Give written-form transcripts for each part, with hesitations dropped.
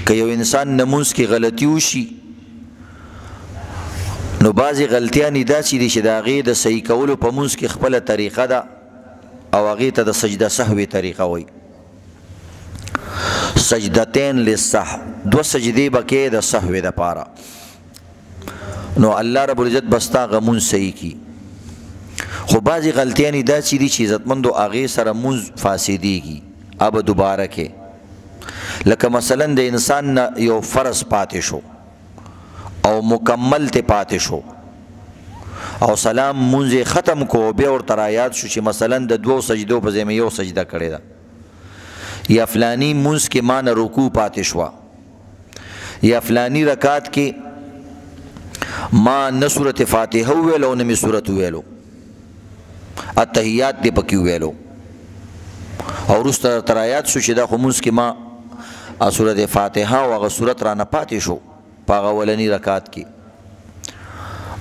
که یو انسان نمونځ کې غلطي وشي نو بعضې غلطیانې داسې دي چې د هغې د صحیح کولو په مونځ کې خپله طریقه ده او هغې ته د سجده سهوې طریقه وایي. سجدتین للسهو، دو سجدې به کې د سهوې دپاره، نو الله رب العزت بستا غمون صحیح کی. خو بعضې غلطیانې داسې دي چې عزتمندو هغې سره مونځ فاسدېږي، اب دوباره کې. لکه مثلا د انسان نه یو فرض پاتې شو او مکمل ته پاتې شو او سلام مونځ ختم کو، بیا ورته رایاد شو چې مثلا د 2 سجدو په ځای مې یو سجده کړې ده، یا فلانی مونځ کې ما نه رکوع پاتې شوه، یا فلانی رکعت کې ما نه صورت فاتحه وویلو نه مې صورت وویلو، التحیات دې پکې وویلو، او وروسته درته رایاد شو چې دا خو مونځ کې ما صورت فاتحه او هغه صورت رانه پاتې شو په هغه اولني رکعت کې،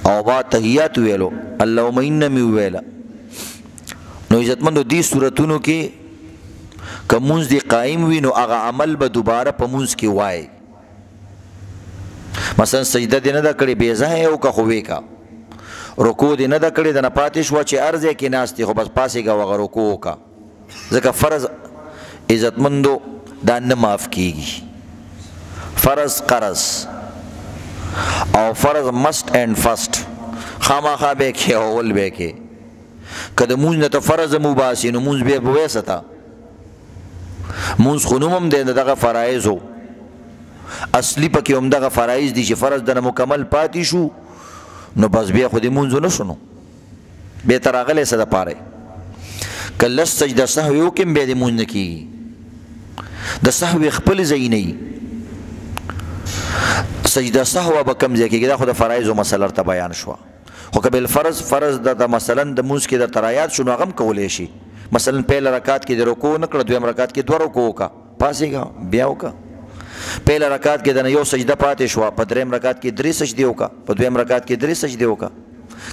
او با تحیات ویلو، اللهم ان مې وویله. نو عزتمندو دې صورتونو کې که مونځ دې قایم وي نو هغه عمل به دوباره په مونځ کې وایي. مثلا سجده دې نه ده کړې بې ځایه وکړه خو ویې کا، رکوع دې نه ده کړې د نه پاتې شوه چې هر ځای کې ناست خو بس پاسېږه هغه رکوع وکړه، ځکه فرض عزتمندو دا نه معاف کیږي. فرض قرض او فرض مست اینڈ فسٹ خامخا به کې اول به کې، که د مونځ نه ته فرض مباسي نو مونځ بیا به ویسته مونځ خو نوم هم دی دغه فرایضو اصلي پکې هم دغه فرایض دي چې فرض دنه مکمل پاتې شو نو بس بیا خو دې مونځ نه شو، نو بیا ته راغلی څه دپاره که لس سجده سهو وکړم بیا دې مونځ نه کېږي، د سهو خپل ځای نه وي. سجده سهو به کوم ځای کېږي، دا خو د فرایضو مسله ورته بیان شوه. خو که بالفرض فرض د مثلا د مونځ کې درته رایاد شو نو هغه هم کولی شي. مثلا پهله رکعت کې د رکوع نه کړه، دویم رکعت کې 2 رکوع وکړه، پاسېږه بیا وکړه. پهله رکعت کې د نه یو سجده پاتې شوه، په دریم رکعت کې 3 سجدې وکړه، په دویم رکعت کې 3 سجدې وکړه.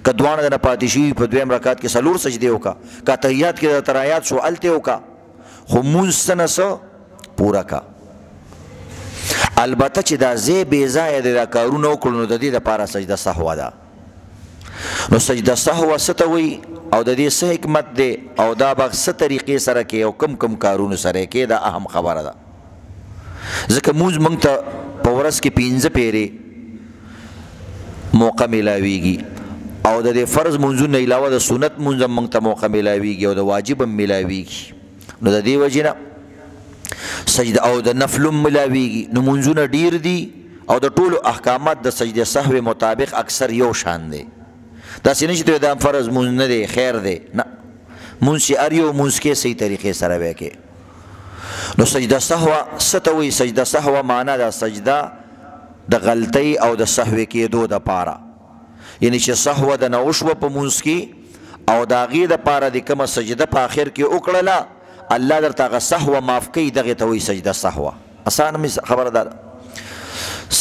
که دواړه د نه پاتې شي په دویم رکعت کې 4 سجدې وکړه. که تحیات کې درته رایاد شو هلته وکړه، خو مونځ څه نه څه پوره کا. البته چې دا ځای بې ځایه دی دا کارونه وکړو نو د دې دپاره سجده سهوه ده. نو سجده سهوه څه ته وایي او د دې څه حکمت دی او دا به څه طریقې سره کې او کم کارونو سره کې، دا اهم خبره ده. ځکه مونځ موږ ته په ورځ کې 5 پیرې موقع میلاویږي او د دې فرض مونځونو علاوه د سنت مونځ هم موږ ته موقع میلاویږي او د واجب هم میلاویږي. نو د دې وجې نه سجده او د نفل هم ملاویږي. نو مونځونه ډیر دي او د ټولو احکامات د سجده سهو مطابق اکثر یو شان دی. داسې نه چې دا فرض مونځ نه دی خیر دی، نه، مونځ چې هر یو مونځ کې صحیح طریقې سره به کې. نو سجده سهوه څه ته وایي؟ سجده سهوه معنا دا سجده د غلطۍ او د سهوې کېدو دپاره، یعنی چې سهوه د نه وشوه په مونځ کې او د هغې دپاره د کومه سجده په آخر کې وکړله الله درته هغه سهوه معاف کوي، دغې ته وایي سجده سهوه. اسانه خبره ده.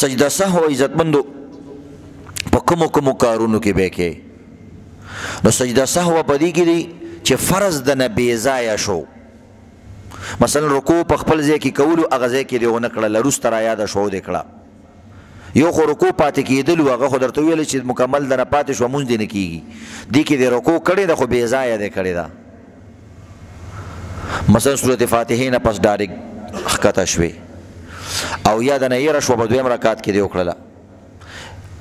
سجده سهوه عزتمندو په کومو کارونو کې به کې. نو سجده سهوه په دې کې دی چې فرض د نه بې ځایه شو، مثلا رکوع په خپل ځای کې کولو هغه ځای کې دې ونه کړله، وروسته رایاده شو دې کړه. یو خو رکوع پاتې کېدلو هغه خو درته ویل چې مکمل د نه پاتې شوه مونځ دې نه کېږي، دې کې دې رکوع کړې ده خو بې ځایه دې کړې ده. مثلا صورت فاتحې نه پس ډایرکټ ښکته شوې او یا د نه هېره شوه په دویم رکعت کې دې وکړله،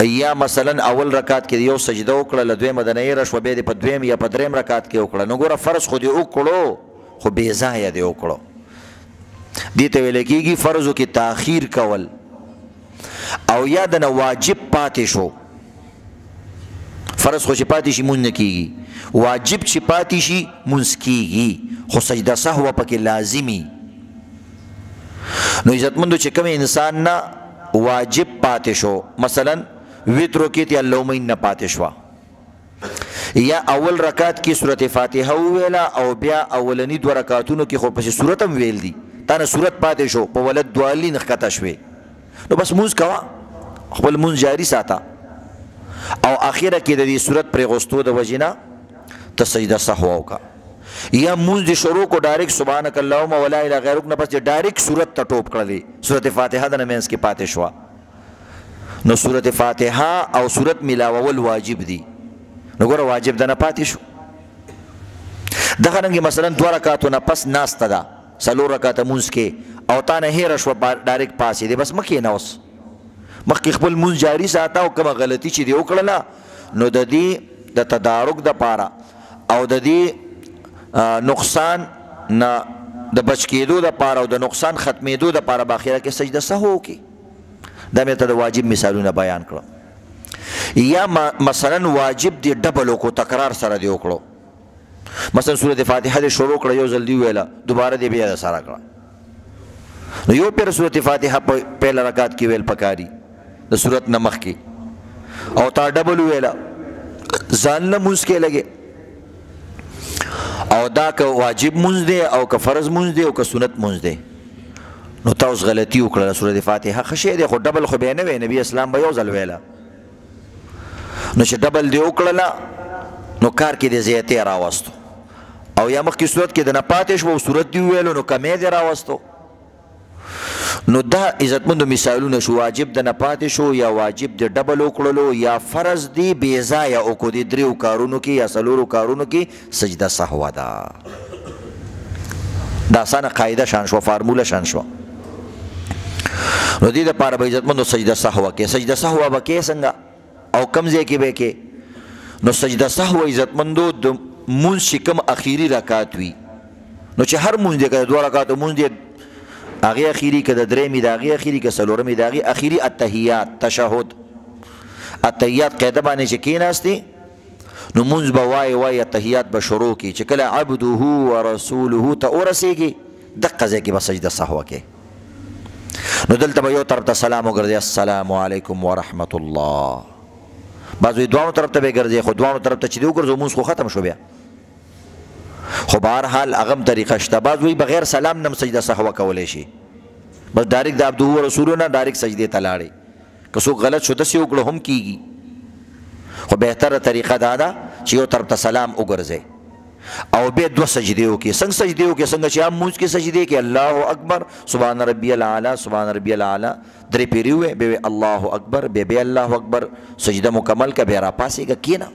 یا مثلا اول رکعت کې یو سجده وکړله، دویمه د نه هېره شوه بیا دې په دویم یا په دریم رکعت کې وکړه. نو ګوره فرض خو دې وکړو خو بې ځایه دې وکړو. دې ته ویل کېږي فرضو کې تاخیر کول. او یا د نه واجب پاتې شو، فرض خو چې پاتې شي مونځ نه کېږي، واجب چې پاتې شي مونځ کېږي، خو سجده سهوه پکې لازمي. نو عزتمندو چې کوم انسان نه واجب پاتې شو، مثلا وترو کې ته اللهم ان پاتې شوه، یا اول رکعت کې سورت فاتحه وویله او بیا اولنی 2 رکعتونو کې خو پسې سورت هم ویل دي، تا نه سورت پاتې شو په ولد دوالین ښکته شوې، نو بس مونځ کوه، خپل مونځ جاري ساته او اخره کې د دې سورت پرېغوستو د وجې نه ته سجده سهوه وکړه. یا مونږ دې شروع کو ډایرکټ سبحانک اللهم ولا اله غیرک نه پس ډایرکټ صورت ته ټوپ کړلې سورت فاتحه د منځ کې پاتې شوه نو سورت فاتحه او سورت ملاول واجب دي نو ګوره واجب ده نه پاتې شو دغه رنګې مثلا 2 رکعاتو نه پس ناسته ده 4 رکعاته مونځ کې او تا نه هېره شوه ډایرکټ پاسې دی بس مه کښېنه اوس مخکې خپل مونځ جاري ساته او کومه غلطي چې دې وکړله نو د دې د تدارک دپاره او د دې نقصان نه د بچ کېدو دپاره او د نقصان ختمېدو دپاره په اخره کې سجده سهو وکړي دا مې ته د واجب مثالونه بیان کړه یا مثلا واجب دی ډبل وکړو تکرار سره دی وکړو مثلا سورت فاتحه دې شروع کړه یو ځل دی ویله دوباره دې بیا سره کړه نو یو پیر سورت فاتحه په پهله رکعت کې ویل پکاري د سورت نه مخکې او تا ډبل ویله ځان نه مونځ کې لګې او دا که واجب مونځ دی او که فرض مونځ دی او که سنت مونځ دی نو تا اوس غلطي وکړله سورت فاتحه ښه شی دی خو ډبل خو بیا نه وی نبي اسلام به یو ځل ویله نو چې ډبل دی وکړله نو کار کې د زیاتې راوستو او یا مخکې صورت کې د نه پاتې شو او صورت دی وویلو نو کمی دی راوستو نو دا عزتمندو مثالونه شو واجب د نه پاتې شو یا واجب د ډبل وکړلو یا فرض دی بې ځایه وکړو د 3 کارونو کې یا 4 کارونو کې سجده سهوه ده دا اسانه قاعده شان شو فارموله شان شو نو دې دپاره به عزتمندو سجده سهوه کې سجده سهوه به کې څنګه او کم ځای کې به کې نو سجده سهوه عزتمندو د مونځ چې کوم اخیری رکعت وي نو چې هر مونځ دی که د 2 رکعاتو مونځ دی هغې اخیری که د 3 د هغې اخیری که 4 د هغې اخیری التحیات تشهد التحیات قاعده باندې چې کېناستې نو مونځ به وایي التحیات به شروع کړي چې کله عبده ورسوله ته ورسېږي دقه ځای کې به سجده سهوه کې نو دلته به یو طرف ته سلام وګرځي السلام علیکم ورحمت الله بعض وی دوانو طرف ته به ګرځي خو دوانو طرف ته چې دی وګرځو مونځ خو ختم شو بیا خو بهرحال هغه هم طریقه شته بعض وی بغیر سلام نه سجده سهوه کولی شي بس ډایرکټ د عبده ورسولو نه ډایرکټ سجدې ته لاړې که څوک غلط شو داسې وکړو هم کیږي خو بهتره طریقه دا ده چې یو طرف ته سلام وګرځئ او بیا 2 سجدې وکړي څنګه سجدې وکړي څنګه چې عام مونځ کې سجدې کې الله اکبر سبحان ربي الاعلى سبحان ربي الاعلى 3 پیرې وې بیا الله اکبر بیا الله اکبر سجده مکمل که بیا راپاسېږه کښېنه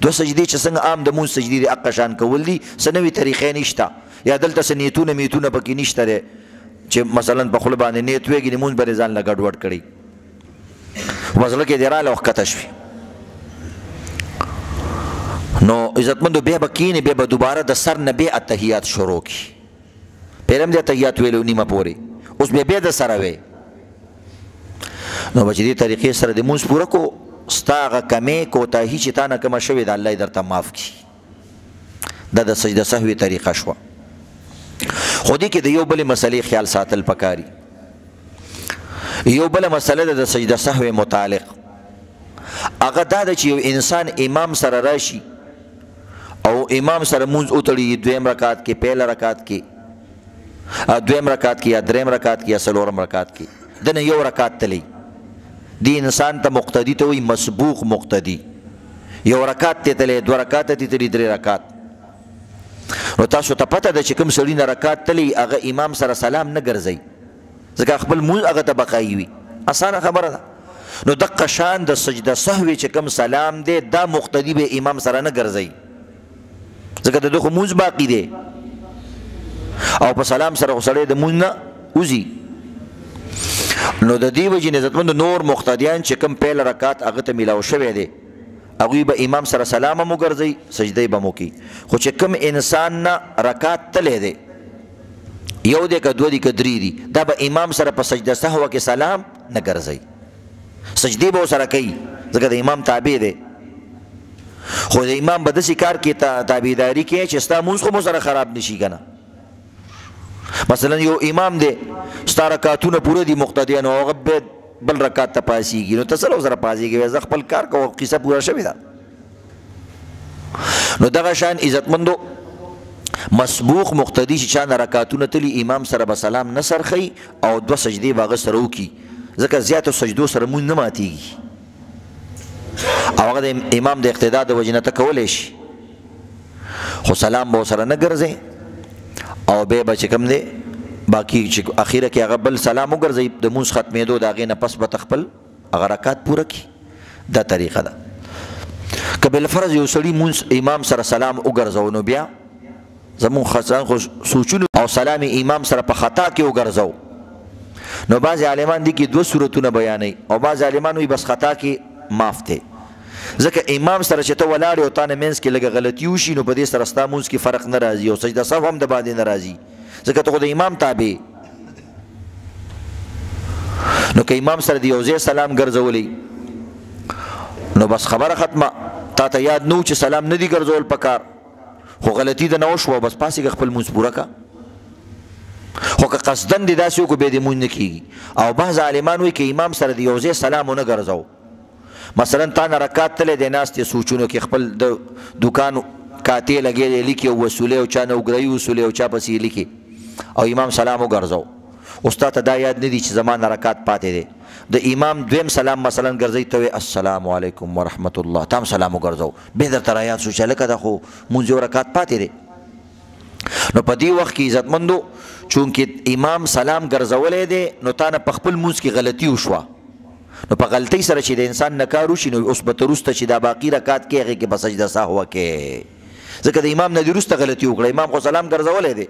2 سجدې چې څنګه عام د مونځ سجدې دي هغه شان کول دي څه نوې طریقې نشته یا دلته څه نیتونه میتونه پکې نشته دی چې مثلا په خوله باندې نیت ویږي د مونځ به یې ځان له ګډوډ کړي مسله کې دې راله وښکته شوي نو عزتمندو بیا به کښېنې بیا به دوباره د سر نه بیا التحیات شروع کړي پهله هم د التحیات ویلو نیمه پورې اوس بیا د سره وی نو به چې دې طریقې سره د مونځ پوره کو ستا هغه کمې کوتاهي چې تا نه کومه شوې ده الله یې درته معاف کړي دا د سجده سهوي طریقه شوه خو دې کې د یو بلې مسلې خیال ساتل پکاري یو بله مسله ده د سجده سهوي متعلق هغه دا ده چې یو انسان امام سره راشي او امام سره مونځ وتړي 2 رکعت کې پهله رکعت کې 2 رکعت کې یا 3 رکعت کې یا 4 رکعت کې دنه یو رکعت تلی دی انسان ته مقتدی ته وي مسبوق مقتدی یو رکعت ته تلی 2 رکعت ته تلی 3 رکعت نو تاسو ته پته ده چې کوم سړي نه رکعت تلی هغه امام سره سلام نه ګرځي ځکه خپل مونځ هغه ته بقایي وي اسانه خبره ده نو دقه شان د سجده سهوي چې کوم سلام دی دا مقتدی به امام سره نه ګرځي ځکه د دغه مونځ باقی دی او په سلام سره خو سړی د مونځ نه وځي نو د دې وجې نه عزتمندو نور مقتدیان چې کوم پهله رکعت هغه ته میلاو شوی دی هغوی به امام سره سلام هم وګرځئ سجدې به هم وکړي خو چې کوم انسان نه رکعت تلی دی یو دی که 2 دی که 3 دی دا به امام سره په سجده سهوه کې سلام نه ګرځئ سجدې به ورسره کوي ځکه د امام تابع دی خو د امام به داسې کار کې تابعداري کوي چې ستا مونځ خو مو سره خراب نشي که نه مثلا یو امام دی ستا رکعتونه پوره دي مقتدیان او هغه بل رکعت ته پاسېږي نو ته څه سره پاسېږي زه خپل کار کوم قصه پوره شوې ده نو دغه شان عزتمندو مسبوق مقتدی چې چا نه رکعتونه تلي امام سره به سلام نه سرخی او 2 سجدې به هغه سره وکړي ځکه زیاتو سجدو سره مونځ نه ماتېږي او هغه د امام د اقتدا د وجې نه ته کولی شي خو سلام به ورسره نه ګرځئ او بیا به چې کوم دی باقي چې اخیره کې هغه بل سلام وګرځئ د مونځ ختمېدو د هغې نه پس به خپل هغه رکات پوره کړي دا طریقه ده که بالفرض یو سړي مونځ امام سره سلام وګرځو نو بیا زمونږ خاصان خو سوچونو او سلام امام سره په خطا کې وګرځو نو بعض عالمان دي کې دوه صورتونه بیانوي او بعض عالمان وي بس خطا کې معاف دی ځکه امام سره چې ته ولاړ او تا نه منځ کې لږه غلطي وشي نو په دې سره ستا مونځ کې فرق نه راځي او سجده سهو هم د باندې نه راځي ځکه ته خو د امام تابع نو که امام سره د یو ځای سلام ګرځولی نو بس خبره ختمه تا ته یاد نو چې سلام نه دی ګرځول پکار خو غلطي ده نه وشوه بس پاسې خپل مونځ پوره که خو که قصدن دې داسې وکړو بیا دې مونځ نه کېږي او بعض عالمان وایي که امام سره د یو ځای سلام ونه ګرځو مثلا تا نه رکات تلی دی ناست یې سوچونو کې خپل د دوکان کاتې لګېدی لیکي او وصولې او چا نه وګرایي وصولې او چا پسې لیکي او امام سلام وګرځو اوس تا ته دا یاد نه دي چې زما نه رکات پاتې دی د امام دویم سلام مثلا ګرځئ ته وایي السلام علیکم ورحمت الله تا هم سلام وګرځو بیا درته رایاد شو چې هلکه دا خو مونځ یو رکات پاتې دی نو په دې وخت کې عزتمندو چونکې امام سلام ګرځولی دی نو تا نه په خپل مونځ کې غلطي وشوه نو په غلطۍ سره چې د انسان نه کار وشي نو اوس به ته وروسته چې دا باقي رکات کې هغې کې به سجده سهوه کې ځکه د امام نه دې وروسته غلطي وکړه امام خو سلام ګرځولی دی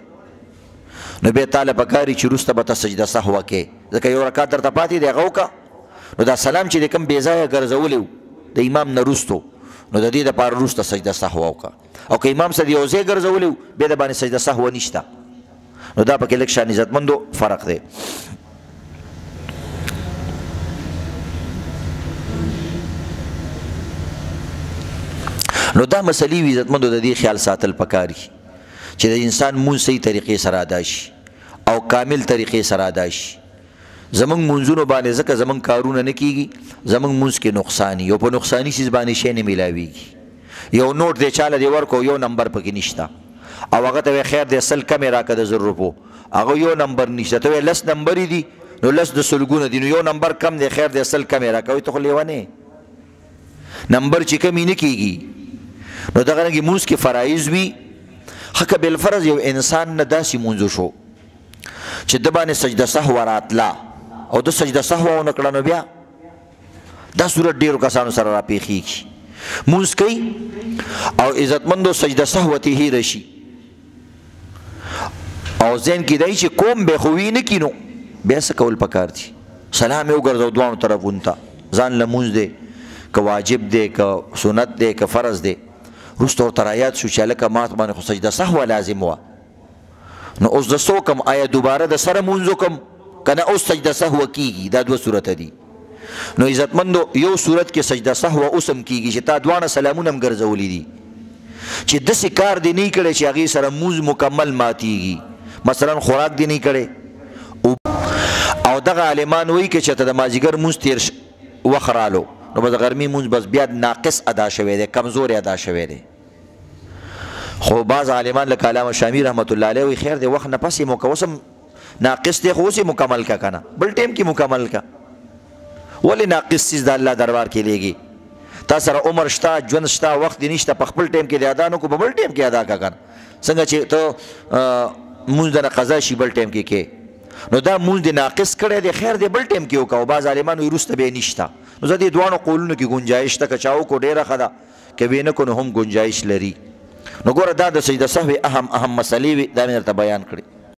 نو بیا تا له پکار چې وروسته به ته سجده سهوه کې ځکه یو رکات درته پاتې دی هغه وکړه نو دا سلام چې د کوم بې ځایه ګرځولی و د امام نه وروستو نو د دې دپاره وروسته سجده سهوه وکړه او که امام سره یو ځای ګرځولی و بیا د باندې سجده سهوه نشته نو دا پکې لږ شان عزتمندو فرق دی نو دا مسلې وي عزتمندو د دې خیال ساتل پکار چې د انسان مونځ صحیح طریقې سره ادا شي او کامل طریقې سره ادا شي زمونږ مونځونو باندې ځکه زمونږ کارونه نه کېږي زمونږ مونځ کې نقصان یو په نقصاني څیز باندې شی نه میلاویږي یو نوټ دی چاله دی ورکو یو نمبر پکې نشته او هغه ته خیر دی سل کمې راکړه د 100 روپو هغه یو نمبر نشته ته لس نمبرې دي نو لس د سلګونه دي نو یو نمبر کم دی خیر دی سل کمې راکوي ته خو لیونی نمبر چې کمی نه کېږي نو دغه رنګې مونځ کې فرایض وي حق بالفرض یو انسان نه داسې مونځ شو چې د باندې سجده سهوه راتله او د سجده سهوه ونه کړه نو بیا دا صورت ډېرو کسانو سره راپېښېږي مونځ کوي او عزتمندو سجده سهوه ترې هېره شي او ذهن کې دی چې کوم بې خو وي نه کړي نو بیا څه کول پکار دي سلام یې وګرځو دواړو طرفونو ته ځان له مونځ دی که واجب دی که سنت دی که فرض دی وروسته ورته رایاد شو چې هلکه ما باندې خو سجده سهوه لازم وه نو اوس د څه وکړم آیا دوباره د سره مونځ وکړم که نه اوس سجده سهوه کېږي دا دوه صورته دي نو عزتمندو یو صورت کې سجده سهوه اوس هم کېږي چې تا دواړه سلامونه هم ګرځولي دي چې داسې کار دې نه کړی چې هغې سره مونځ مکمل ماتېږي مثلا خوراک دې نه کړی او دغه عالمان وایي که چېرته د مازدیګر مونځ تېر وخت رالو نو به د غرمې مونځ بس بیا ناقص ادا شوی دی کمزور ادا شوی دی خو بعض عالمان لکه علامه شامی رحمت الله علیه وایي خیر دی وخت نه پس یې مو که اوس هم ناقص دی خو اوس یې مکمل که که نه بل ټایم کې مکمل که ولې ناقص چیز د الله دربار کې لیږي تا سره عمر شته ژوند شته وخت دې نشته په خپل ټایم کې دې ادا نه کړو په بل ټایم کې ادا که که څنګه چې ته مونځ د نه قضا شي بل ټایم کې کې نو دا مونځ دې ناقص کړی دی خیر دی بل ټایم کې وکړه او بعض عالمان وایي وروسته بیا نشته نو زه دې دواړو قولونو کې ګنجایش ته که چا وکړو ډېره ښه ده که ویې نه کړو نو هم ګنجایش لري نو ګوره دا د سجده سهوې اهم مسلې وي دا مې درته بیان کړې